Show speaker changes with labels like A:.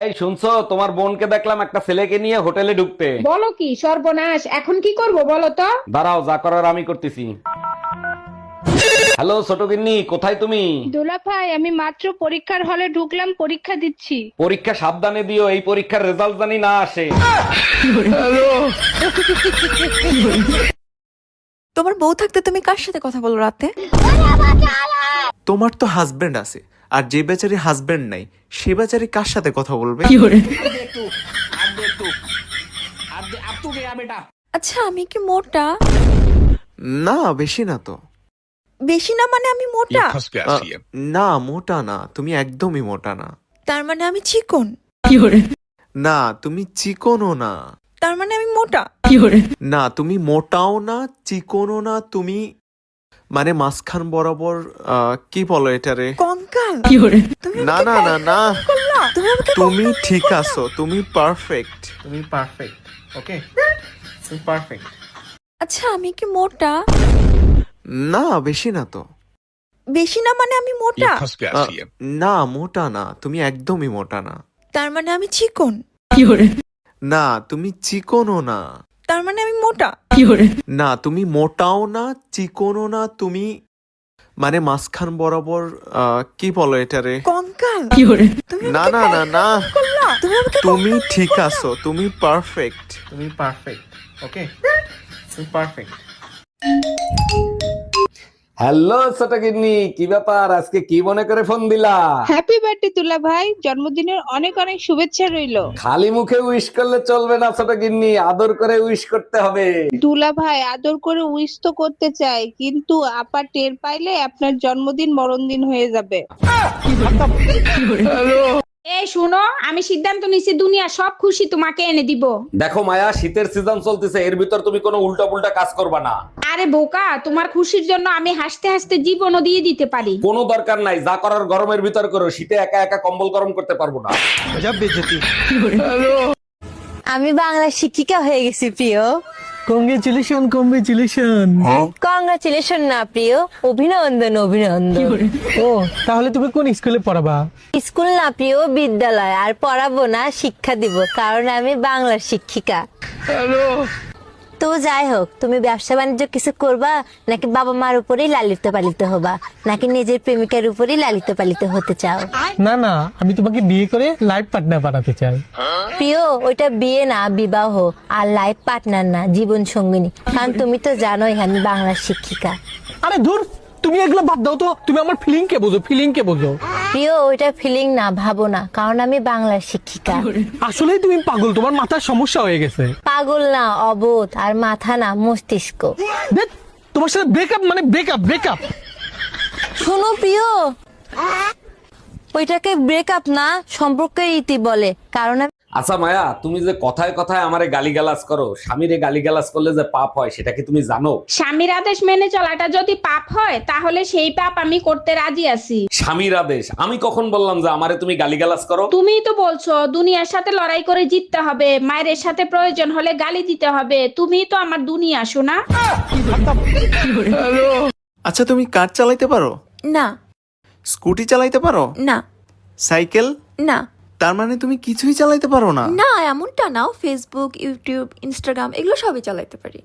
A: এই শুনছো, তোমার বোনকে দেখলাম একটা ছেলেকে নিয়ে হোটেলে ঢুকতে।
B: বলো কি সর্বনাশ, এখন কি করব বলো তো?
A: দাঁড়াও, যা করার আমি করতেছি। হ্যালো ছোট গিন্নি, কোথায় তুমি?
C: দোলা ভাই, আমি মাত্র পরীক্ষার হলে ঢুকলাম, পরীক্ষা দিচ্ছি।
A: পরীক্ষা সাবধানে দিও, এই পরীক্ষার রেজাল্ট জানি না আসে।
D: তোমার বউ থাকতে তুমি কার সাথে কথা বলো রাতে?
E: তোমার তো হাজবেন্ড আছে, আর যে বেচারি হাজবেন্ড নাই সে বেচারি কার সাথে কথা বলবে?
D: আচ্ছা, আমি কি মোটা?
E: না, বেশি না তো।
D: বেশি না মানে আমি মোটা?
E: না, মোটা না, তুমি একদমই মোটা না।
D: তার মানে আমি চিকন?
E: না, তুমি চিকনও না।
D: তার মানে আমি মোটা?
E: না, তুমি মোটাও না, চিকনও না, তুমি মানে মাঝখান বরাবর। কি বলো এটারে?
D: কঙ্কাল? তুমি
E: না
D: আমাকে
E: না না না,
D: করলা? তুমি আমাকে
E: তুমি ঠিক আছো, তুমি পারফেক্ট, তুমি পারফেক্ট। ওকে, তুমি পারফেক্ট।
D: আচ্ছা, আমি কি মোটা?
E: না, বেশি না তো।
D: বেশি না মানে আমি মোটা?
E: না, মোটা না, তুমি একদমই মোটা না।
D: তার মানে আমি চিকন?
E: না, তুমি চিকনও না।
D: তার মানে আমি মোটা?
E: না, তুমি মোটাও না, চিকনও না, তুমি মানে মাঝখান বরাবর। কি বলো এটারে?
D: কঙ্কাল? তুমি
E: না
D: আমাকে
E: না না না,
D: করলা? তুমি আমাকে
E: তুমি ঠিক আছো, তুমি পারফেক্ট, তুমি পারফেক্ট। ওকে, তুমি পারফেক্ট।
A: হ্যালো ছোট গিন্নি, কি ব্যাপার, আজকে কি মনে করে ফোন দিলা?
C: হ্যাপি বার্থডে দুলা ভাই, জন্মদিনের অনেক অনেক শুভেচ্ছা রইলো।
A: খালি মুখে উইশ করলে চলবে না ছোট গিন্নি, আদর করে উইশ করতে হবে।
C: দুলা ভাই, আদর করে উইশ তো করতে চাই, কিন্তু আপা টের পাইলে আপনার জন্মদিন মরণদিন হয়ে যাবে।
B: এই শুনো, আমি সিদ্ধান্ত নিছি দুনিয়া সব খুশি তোমাকে এনে দিব।
A: দেখো মায়া, শীতের সিজন চলতেছে, এর ভিতর তুমি কোনো উল্টা পুল্টা কাজ করবা না।
B: আরে বোকা, তোমার খুশির জন্য আমি হাসতে হাসতে জীবনও দিয়ে দিতে পারি।
A: কোনো দরকার নাই, যা করার গরমের ভিতর করো, শীতে একা একা কম্বল গরম করতে পারবো না।
F: আমি বাংলা শিক্ষিকা হয়ে গেছি প্রিয়।
G: Congratulation congratulation.
F: কংগ্রাচুলেশন না প্রিয়, অভিনন্দন অভিনন্দন।
G: ও, তাহলে তুমি কোন স্কুলে পড়াবা?
F: স্কুল না প্রিয়, বিদ্যালয়। আর পড়াবো না, শিক্ষা দিব, কারণ আমি বাংলার শিক্ষিকা। তো যাই হোক, তুমি ব্যবসা বাণিজ্য কিছু করবা, নাকি বাবা মার উপরেই লালিত পালিত হবা, নাকি নিজের প্রেমিকার উপরেই লালিত পালিত হতে চাও?
G: না না, আমি তোমাকে বিয়ে করে লাইফ পার্টনার বানাতে চাই।
F: প্রিয়, ওইটা বিয়ে না, বিবাহ। আর লাইফ পার্টনার না, জীবন সঙ্গিনী। কারণ তুমি তো জানোই আমি বাংলার শিক্ষিকা।
G: আরে ধুর, তুমি এগুলো বাদ দাও তো, তুমি আমার ফিলিং কে বোঝো, ফিলিং কে বোঝো।
F: প্রিয়, ওইটা ফিলিং না, ভাবো না, কারণ আমি বাংলার শিক্ষিকা।
G: আসলেই তুমি পাগল, তোমার মাথার সমস্যা হয়ে গেছে।
F: পাগল না, অবোধ। আর মাথা না, মস্তিষ্ক।
G: দেখ, তোমার সাথে ব্রেকআপ মানে ব্রেকআপ ব্রেকআপ।
F: শোনো প্রিয়, ওইটাকে ব্রেকআপ না, সম্পর্কের ইতি বলে। কারণ
A: আচ্ছা মায়া, তুমি যে কথায় কথায় আমারে গালিগালাজ করো, স্বামীরে গালিগালাজ করলে যে পাপ হয় সেটা কি তুমি জানো?
B: স্বামীর আদেশ মেনে চলাটা যদি পাপ হয়, তাহলে সেই পাপ আমি করতে রাজি আছি।
A: স্বামীর আদেশ? আমি কখন বললাম যে আমারে তুমি গালিগালাজ করো?
B: তুমিই তো বলছো দুনিয়ার সাথে লড়াই করে জিততে হবে, মায়ের সাথে প্রয়োজন হলে গালি দিতে হবে। তুমিই তো আমার দুনিয়া, শোনা।
E: আচ্ছা, তুমি কার চালাইতে পারো?
D: না।
E: স্কুটি চালাইতে পারো?
D: না।
E: সাইকেল?
D: না।
E: তার মানে তুমি কিছুই চালাইতে পারো না?
D: না, এমনটা নাও, ফেসবুক, ইউটিউব, ইনস্টাগ্রাম এগুলো সবই চালাইতে পারি।